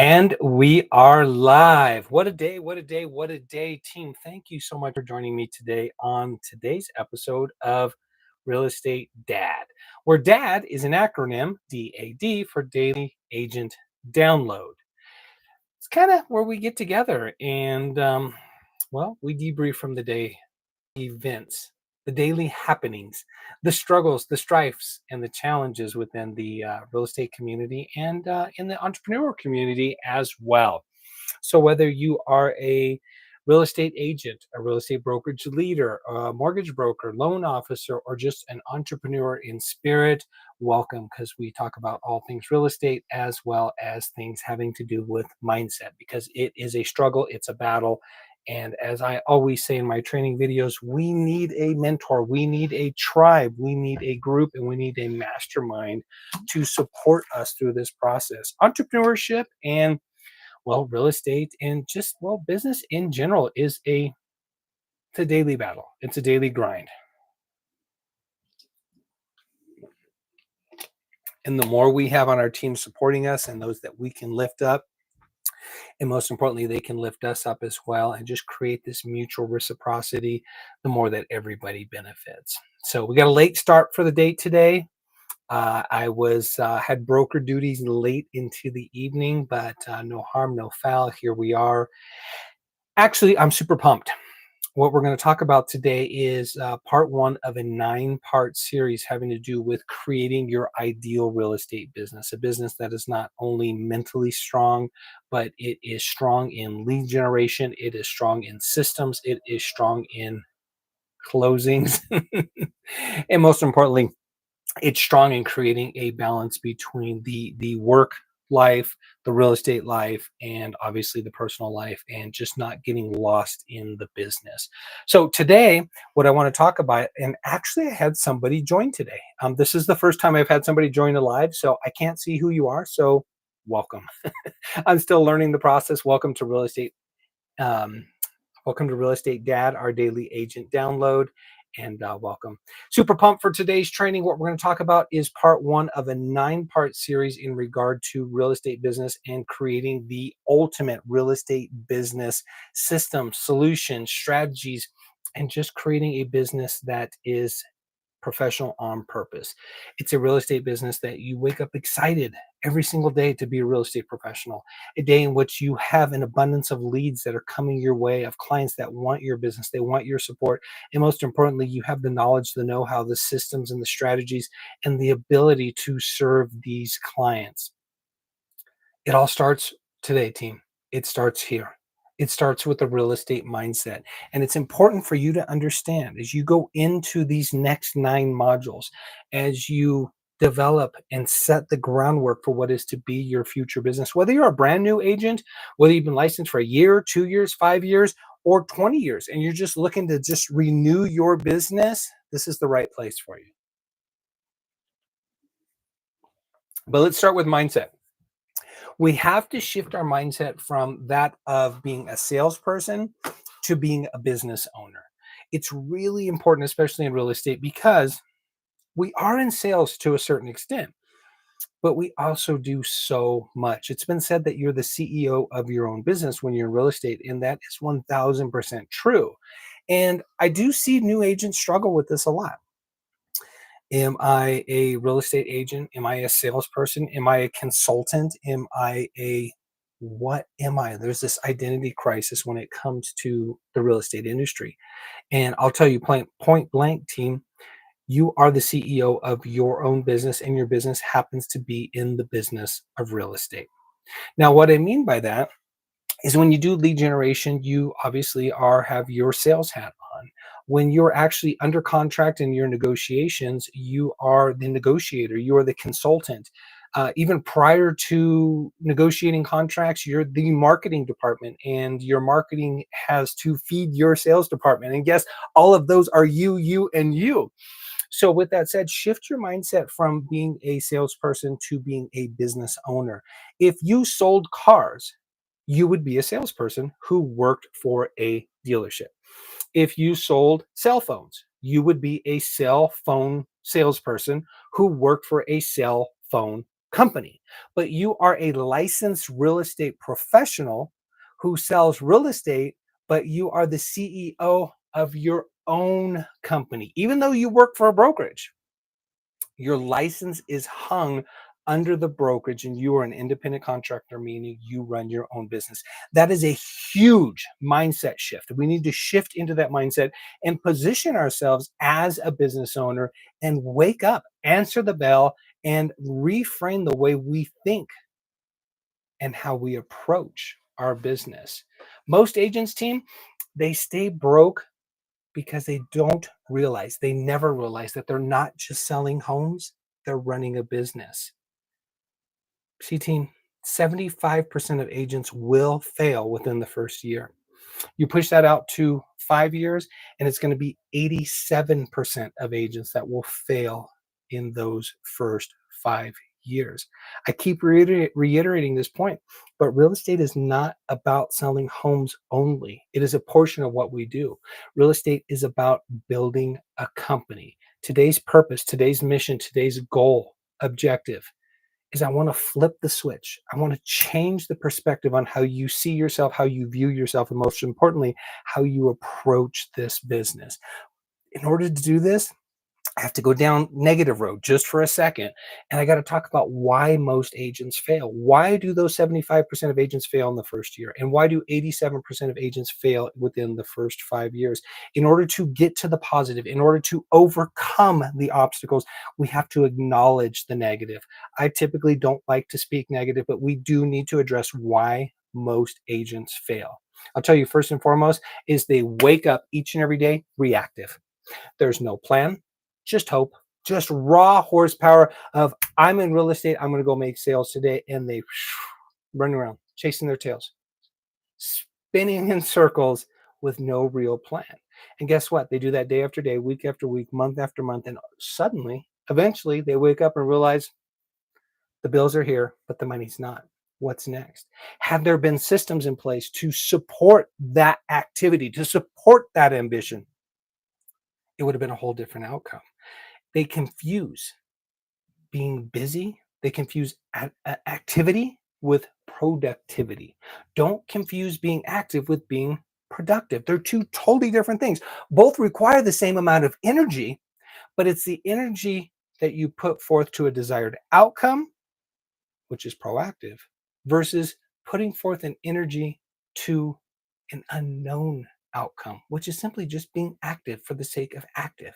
And we are live. What a day, what a day, what a day, team. Thank you so much for joining me today on today's episode of Real Estate Dad, where DAD is an acronym, DAD, for Daily Agent Download. It's kind of where we get together and, we debrief from the day events, the daily happenings, the struggles, the strifes, and the challenges within the real estate community and in the entrepreneurial community as well. So, whether you are a real estate agent, a real estate brokerage leader, a mortgage broker, loan officer, or just an entrepreneur in spirit, welcome, because we talk about all things real estate as well as things having to do with mindset, because it is a struggle, it's a battle. And as I always say in my training videos, we need a mentor, we need a tribe, we need a group, and we need a mastermind to support us through this process. Entrepreneurship and real estate and just business in general is it's a daily battle. It's a daily grind. And the more we have on our team supporting us and those that we can lift up, and most importantly, they can lift us up as well and just create this mutual reciprocity, the more that everybody benefits. So we got a late start for the date today. I was had broker duties late into the evening, but no harm, no foul. Here we are. Actually, I'm super pumped. What we're going to talk about today is part one of a 9-part series having to do with creating your ideal real estate business, a business that is not only mentally strong, but it is strong in lead generation, it is strong in systems, it is strong in closings, and most importantly, it's strong in creating a balance between the work life, the real estate life, and obviously the personal life, and just not getting lost in the business. So today, what I want to talk about, and actually I had somebody join today. This is the first time I've had somebody join a live, so I can't see who you are. So welcome. I'm still learning the process. Welcome to Real Estate. Um, Welcome to Real Estate Dad, our daily agent download, and welcome. Super pumped for today's training. What we're going to talk about is part one of a 9-part series in regard to real estate business and creating the ultimate real estate business system, solutions, strategies, and just creating a business that is professional on purpose. It's a real estate business that you wake up excited every single day to be a real estate professional, a day in which you have an abundance of leads that are coming your way, of clients that want your business, they want your support, and most importantly, you have the knowledge, the know-how, the systems, and the strategies, and the ability to serve these clients. It all starts today, team. It starts here. It starts with a real estate mindset. And it's important for you to understand as you go into these next 9 modules, as you develop and set the groundwork for what is to be your future business, whether you're a brand new agent, whether you've been licensed for a year, 2 years, 5 years, or 20 years, and you're just looking to just renew your business, this is the right place for you. But let's start with mindset. We have to shift our mindset from that of being a salesperson to being a business owner. It's really important, especially in real estate, because we are in sales to a certain extent, but we also do so much. It's been said that you're the CEO of your own business when you're in real estate, and that is 1000% true. And I do see new agents struggle with this a lot. Am I a real estate agent? Am I a salesperson? Am I a consultant? What am I? There's this identity crisis when it comes to the real estate industry. And I'll tell you point blank, team, you are the CEO of your own business, and your business happens to be in the business of real estate. Now, what I mean by that is when you do lead generation, you obviously have your sales hat on. When you're actually under contract in your negotiations, you are the negotiator, you are the consultant. Even prior to negotiating contracts, you're the marketing department, and your marketing has to feed your sales department. And guess all of those are you, and you. So with that said, shift your mindset from being a salesperson to being a business owner. If you sold cars, you would be a salesperson who worked for a dealership. If you sold cell phones, you would be a cell phone salesperson who worked for a cell phone company, but you are a licensed real estate professional who sells real estate, but you are the CEO of your own company. Even though you work for a brokerage, your license is hung under the brokerage and you are an independent contractor, meaning you run your own business. That is a huge mindset shift. We need to shift into that mindset and position ourselves as a business owner and wake up, answer the bell, and reframe the way we think and how we approach our business. Most agents, team, they stay broke because they never realize that they're not just selling homes, they're running a business. See, team, 75% of agents will fail within the first year. You push that out to 5 years, and it's going to be 87% of agents that will fail in those first 5 years. I keep reiterating this point, but real estate is not about selling homes only. It is a portion of what we do. Real estate is about building a company. Today's purpose, today's mission, today's goal, objective is I want to flip the switch. I want to change the perspective on how you see yourself, how you view yourself, and most importantly, how you approach this business. In order to do this, I have to go down negative road just for a second. And I got to talk about why most agents fail. Why do those 75% of agents fail in the first year? And why do 87% of agents fail within the first 5 years? In order to get to the positive, in order to overcome the obstacles, we have to acknowledge the negative. I typically don't like to speak negative, but we do need to address why most agents fail. I'll tell you first and foremost is they wake up each and every day reactive. There's no plan, just hope, just raw horsepower of I'm in real estate, I'm going to go make sales today. And they run around chasing their tails, spinning in circles with no real plan. And guess what? They do that day after day, week after week, month after month. And suddenly, eventually, they wake up and realize the bills are here, but the money's not. What's next? Have there been systems in place to support that activity, to support that ambition? It would have been a whole different outcome. They confuse being busy, they confuse activity with productivity. Don't confuse being active with being productive. They're two totally different things. Both require the same amount of energy, but it's the energy that you put forth to a desired outcome, which is proactive, versus putting forth an energy to an unknown outcome, which is simply just being active for the sake of active.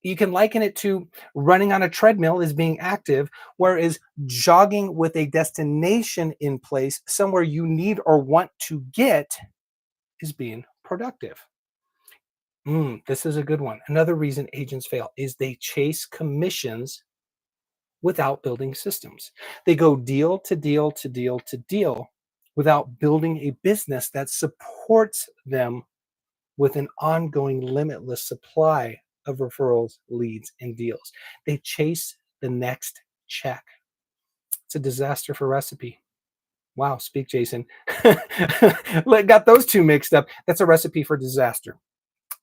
You can liken it to running on a treadmill as being active, whereas jogging with a destination in place, somewhere you need or want to get, is being productive. This is a good one. Another reason agents fail is they chase commissions without building systems. They go deal to deal to deal to deal without building a business that supports them with an ongoing limitless supply of referrals, leads, and deals. They chase the next check. It's a disaster for recipe. Wow, speak, Jason. Got those two mixed up. That's a recipe for disaster.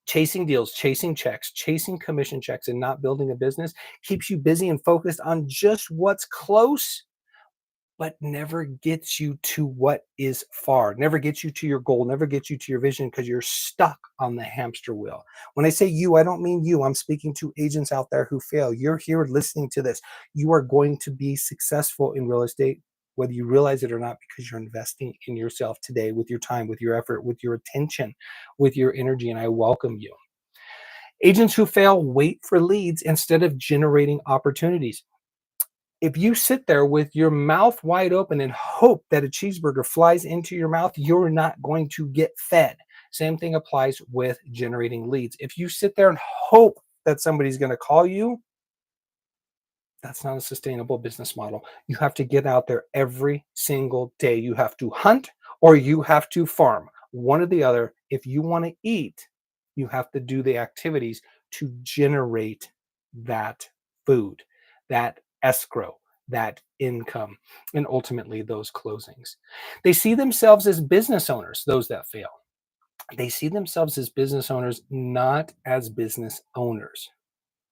Chasing deals, chasing checks, chasing commission checks, and not building a business keeps you busy and focused on just what's close, but never gets you to what is far, never gets you to your goal, never gets you to your vision because you're stuck on the hamster wheel. When I say you, I don't mean you. I'm speaking to agents out there who fail. You're here listening to this. You are going to be successful in real estate, whether you realize it or not, because you're investing in yourself today with your time, with your effort, with your attention, with your energy, and I welcome you. Agents who fail wait for leads instead of generating opportunities. If you sit there with your mouth wide open and hope that a cheeseburger flies into your mouth, you're not going to get fed. Same thing applies with generating leads. If you sit there and hope that somebody's going to call you, that's not a sustainable business model. You have to get out there every single day. You have to hunt or you have to farm, one or the other. If you want to eat, you have to do the activities to generate that food, that escrow, that income, and ultimately those closings. They see themselves as business owners, those that fail. They see themselves as business owners, not as business owners.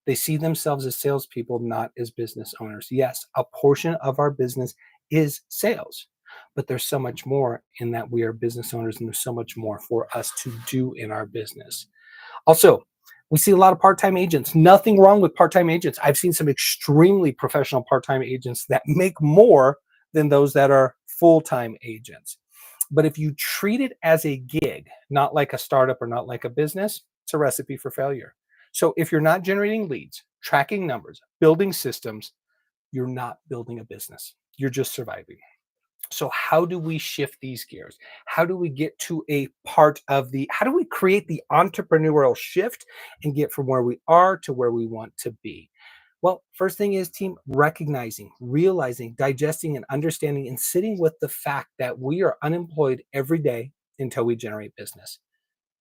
They see themselves as salespeople, not as business owners. Yes, a portion of our business is sales, but there's so much more in that we are business owners, and there's so much more for us to do in our business. Also, we see a lot of part-time agents. Nothing wrong with part-time agents. I've seen some extremely professional part-time agents that make more than those that are full-time agents. But if you treat it as a gig, not like a startup or not like a business, it's a recipe for failure. So if you're not generating leads, tracking numbers, building systems, you're not building a business. You're just surviving. So how do we shift these gears? How do we get to a part of how do we create the entrepreneurial shift and get from where we are to where we want to be? Well, first thing is, team, recognizing, realizing, digesting, and understanding, and sitting with the fact that we are unemployed every day until we generate business.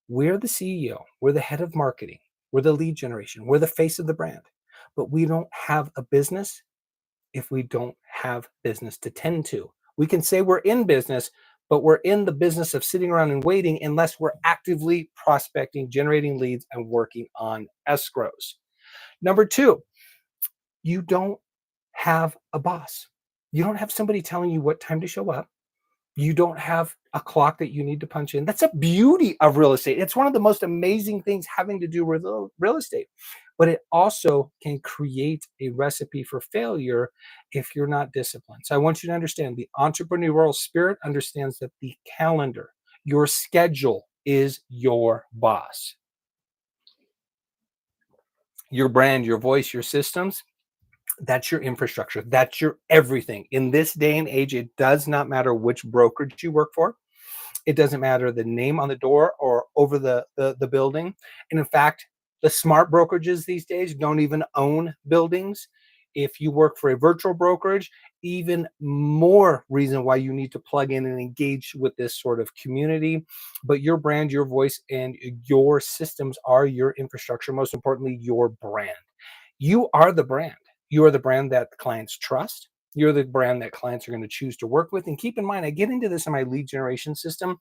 We're the CEO, we're the head of marketing, we're the lead generation, we're the face of the brand, but we don't have a business if we don't have business to tend to. We can say we're in business, but we're in the business of sitting around and waiting unless we're actively prospecting, generating leads, and working on escrows. Number two, you don't have a boss. You don't have somebody telling you what time to show up. You don't have a clock that you need to punch in. That's a beauty of real estate. It's one of the most amazing things having to do with real estate. But it also can create a recipe for failure if you're not disciplined. So I want you to understand the entrepreneurial spirit understands that the calendar, your schedule is your boss. Your brand, your voice, your systems, that's your infrastructure. That's your everything. In this day and age, it does not matter which brokerage you work for. It doesn't matter the name on the door or over the building. And in fact, the smart brokerages these days don't even own buildings. If you work for a virtual brokerage, even more reason why you need to plug in and engage with this sort of community. But your brand, your voice, and your systems are your infrastructure. Most importantly, your brand. You are the brand. You are the brand that clients trust. You're the brand that clients are going to choose to work with. And keep in mind, I get into this in my lead generation system.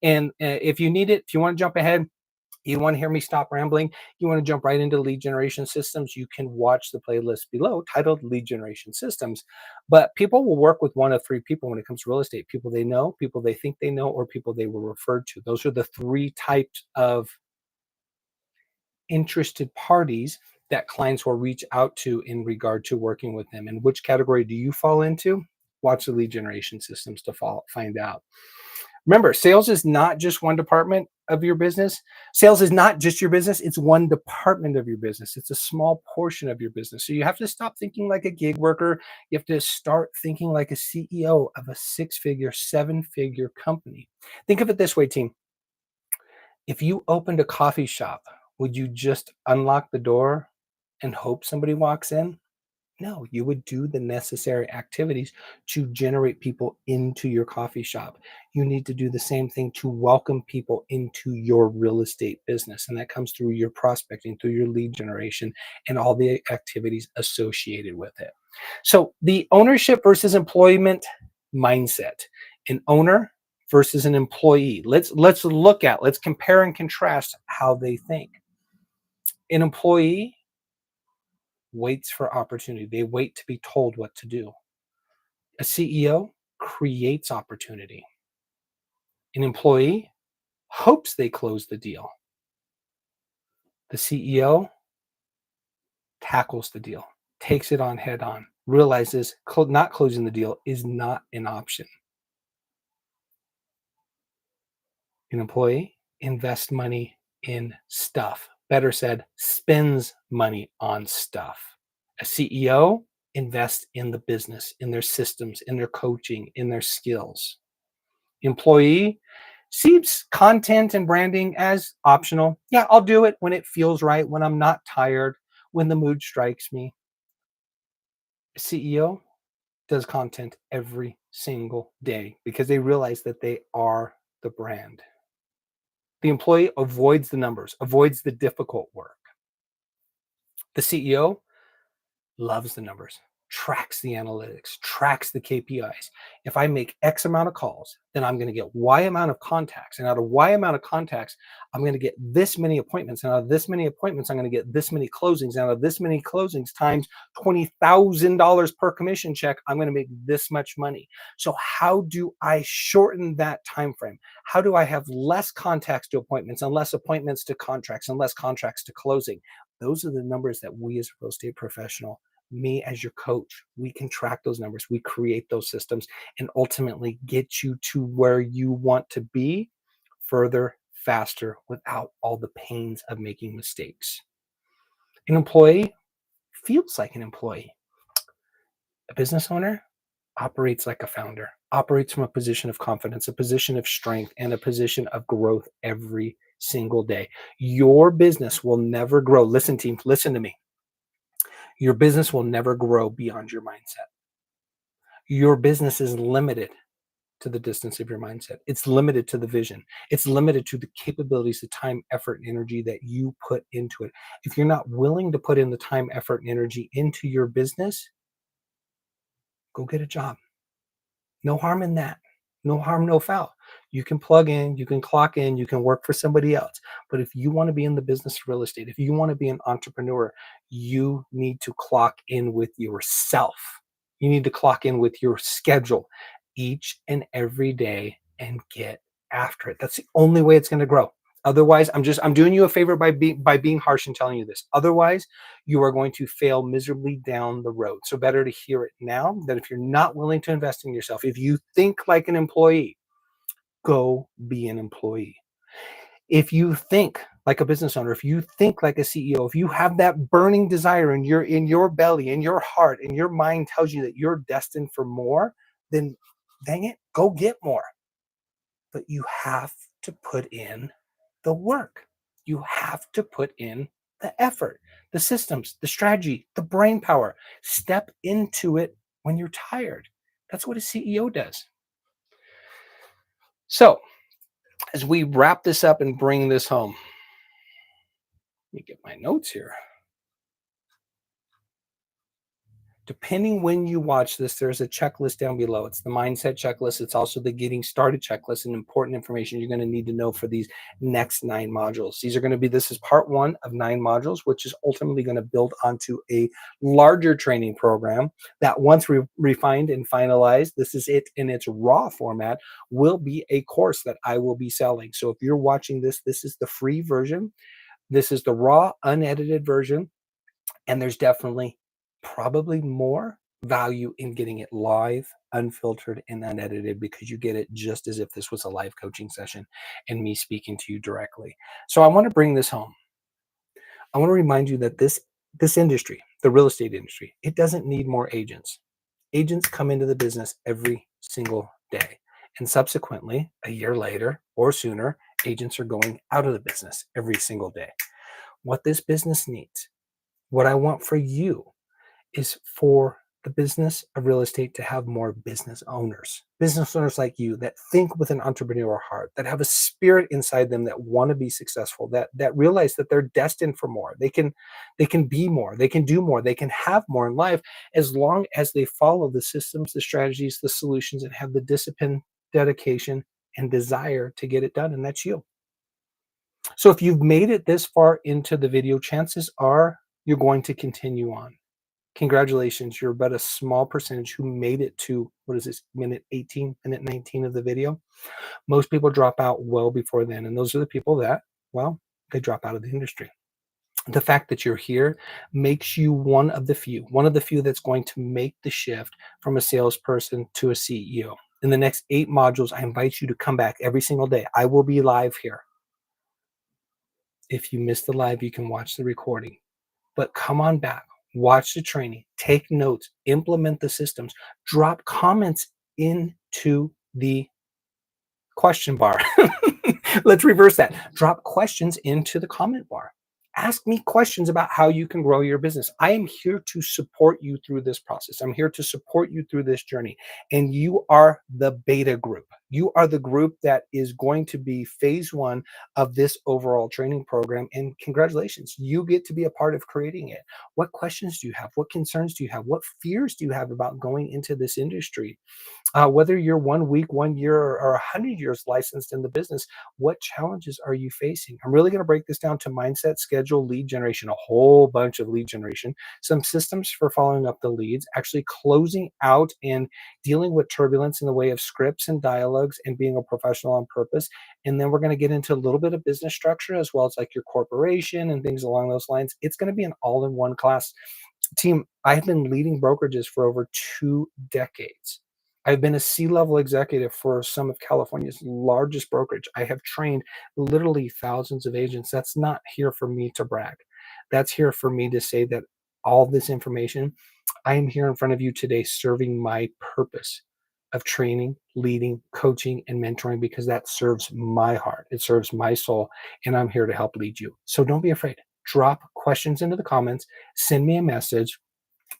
And if you need it, if you want to jump ahead, you want to hear me stop rambling, you want to jump right into lead generation systems, you can watch the playlist below titled Lead Generation Systems. But people will work with one of three people when it comes to real estate: people they know, people they think they know, or people they were referred to. Those are the three types of interested parties that clients will reach out to in regard to working with them. And which category do you fall into? Watch the lead generation systems to find out. Remember, sales is not just one department of your business. Sales is not just your business. It's one department of your business. It's a small portion of your business. So you have to stop thinking like a gig worker. You have to start thinking like a CEO of a six-figure, seven-figure company. Think of it this way, team. If you opened a coffee shop, would you just unlock the door and hope somebody walks in? No, you would do the necessary activities to generate people into your coffee shop. You need to do the same thing to welcome people into your real estate business. And that comes through your prospecting, through your lead generation, and all the activities associated with it. So the ownership versus employment mindset, an owner versus an employee. Let's compare and contrast how they think. An employee waits for opportunity. They wait to be told what to do. A CEO creates opportunity. An employee hopes they close the deal. The CEO tackles the deal, takes it on head on, realizes not closing the deal is not an option. An employee invests money in stuff. Better said, spends money on stuff. A CEO invests in the business, in their systems, in their coaching, in their skills. Employee sees content and branding as optional. Yeah, I'll do it when it feels right, when I'm not tired, when the mood strikes me. A CEO does content every single day because they realize that they are the brand. The employee avoids the numbers, avoids the difficult work. The CEO loves the numbers, tracks the analytics, tracks the KPIs. If I make X amount of calls, then I'm going to get Y amount of contacts. And out of Y amount of contacts, I'm going to get this many appointments. And out of this many appointments, I'm going to get this many closings. And out of this many closings times $20,000 per commission check, I'm going to make this much money. So how do I shorten that time frame? How do I have less contacts to appointments and less appointments to contracts and less contracts to closing? Those are the numbers that we as a real estate professional, me as your coach, we can track those numbers, we create those systems, and ultimately get you to where you want to be further, faster, without all the pains of making mistakes. An employee feels like an employee. A business owner operates like a founder, operates from a position of confidence, a position of strength, and a position of growth every single day. Your business will never grow. Listen, team, listen to me. Your business will never grow beyond your mindset. Your business is limited to the distance of your mindset. It's limited to the vision. It's limited to the capabilities, the time, effort, and energy that you put into it. If you're not willing to put in the time, effort, and energy into your business, go get a job. No harm in that. No harm, no foul. You can plug in, you can clock in, you can work for somebody else. But if you want to be in the business of real estate, if you want to be an entrepreneur, you need to clock in with yourself. You need to clock in with your schedule each and every day and get after it. That's the only way it's going to grow. Otherwise, I'm doing you a favor by being harsh and telling you this. Otherwise, you are going to fail miserably down the road. So better to hear it now than if you're not willing to invest in yourself. If you think like an employee, go be an employee. If you think like a business owner, if you think like a CEO, if you have that burning desire in your belly, in your heart, and your mind tells you that you're destined for more, then dang it, go get more. But you have to put in the work. You have to put in the effort, the systems, the strategy, the brain power. Step into it when you're tired. That's what a CEO does. So, as we wrap this up and bring this home, let me get my notes here. Depending when you watch this, there's a checklist down below. It's the mindset checklist. It's also the getting started checklist and important information you're going to need to know for these next 9 modules. This is part 1 of 9 modules, which is ultimately going to build onto a larger training program that once refined and finalized, this is it in its raw format, will be a course that I will be selling. So if you're watching this, this is the free version. This is the raw, unedited version. And there's definitely probably more value in getting it live, unfiltered, and unedited, because you get it just as if this was a live coaching session and me speaking to you directly. So I want to bring this home. I want to remind you that this industry, the real estate industry, it doesn't need more agents. Agents come into the business every single day. And subsequently, a year later or sooner, agents are going out of the business every single day. What this business needs, what I want for you, is for the business of real estate to have more business owners like you that think with an entrepreneurial heart, that have a spirit inside them, that want to be successful, that realize that they're destined for more. They can be more, they can do more, they can have more in life, as long as they follow the systems, the strategies, the solutions, and have the discipline, dedication, and desire to get it done. And that's you. So if you've made it this far into the video, chances are you're going to continue on. Congratulations, you're but a small percentage who made it to, what is this, minute 18, minute 19 of the video. Most people drop out well before then, and those are the people that, well, they drop out of the industry. The fact that you're here makes you one of the few that's going to make the shift from a salesperson to a CEO. In the next 8 modules, I invite you to come back every single day. I will be live here. If you miss the live, you can watch the recording, but come on back. Watch the training, take notes, implement the systems, drop comments into the question bar. Let's reverse that. Drop questions into the comment bar. Ask me questions about how you can grow your business. I am here to support you through this process. I'm here to support you through this journey. And you are the beta group. You are the group that is going to be phase one of this overall training program. And congratulations, you get to be a part of creating it. What questions do you have? What concerns do you have? What fears do you have about going into this industry? Whether you're 1 week, 1 year, or 100 years licensed in the business, what challenges are you facing? I'm really going to break this down to mindset, schedule, lead generation, a whole bunch of lead generation, some systems for following up the leads, actually closing out and dealing with turbulence in the way of scripts and dialogues and being a professional on purpose. And then we're going to get into a little bit of business structure as well as like your corporation and things along those lines. It's going to be an all in one class. Team, I've been leading brokerages for over 2 decades. I've been a C-level executive for some of California's largest brokerage. I have trained literally thousands of agents. That's not here for me to brag. That's here for me to say that all this information, I am here in front of you today serving my purpose of training, leading, coaching, and mentoring because that serves my heart. It serves my soul, and I'm here to help lead you. So don't be afraid. Drop questions into the comments, send me a message,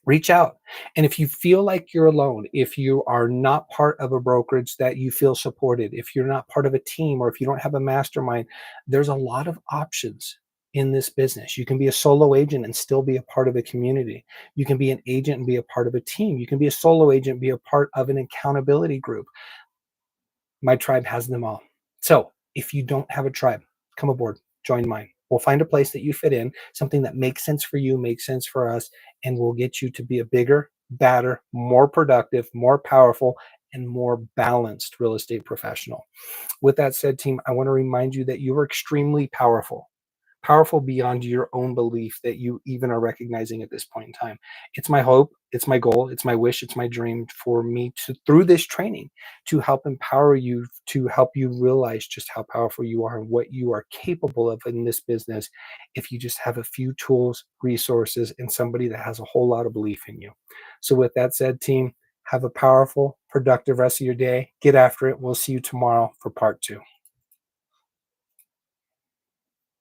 reach out. And if you feel like you're alone, if you are not part of a brokerage that you feel supported, if you're not part of a team, or if you don't have a mastermind, there's a lot of options in this business. You can be a solo agent and still be a part of a community. You can be an agent and be a part of a team. You can be a solo agent, be a part of an accountability group. My tribe has them all. So if you don't have a tribe, come aboard, join mine. We'll find a place that you fit in, something that makes sense for you, makes sense for us, and we'll get you to be a bigger, badder, more productive, more powerful, and more balanced real estate professional. With that said, team, I want to remind you that you are extremely powerful, powerful beyond your own belief that you even are recognizing at this point in time. It's my hope, it's my goal, it's my wish, it's my dream for me to, through this training, to help empower you, to help you realize just how powerful you are and what you are capable of in this business if you just have a few tools, resources, and somebody that has a whole lot of belief in you. So, with that said, team, have a powerful, productive rest of your day. Get after it. We'll see you tomorrow for part two.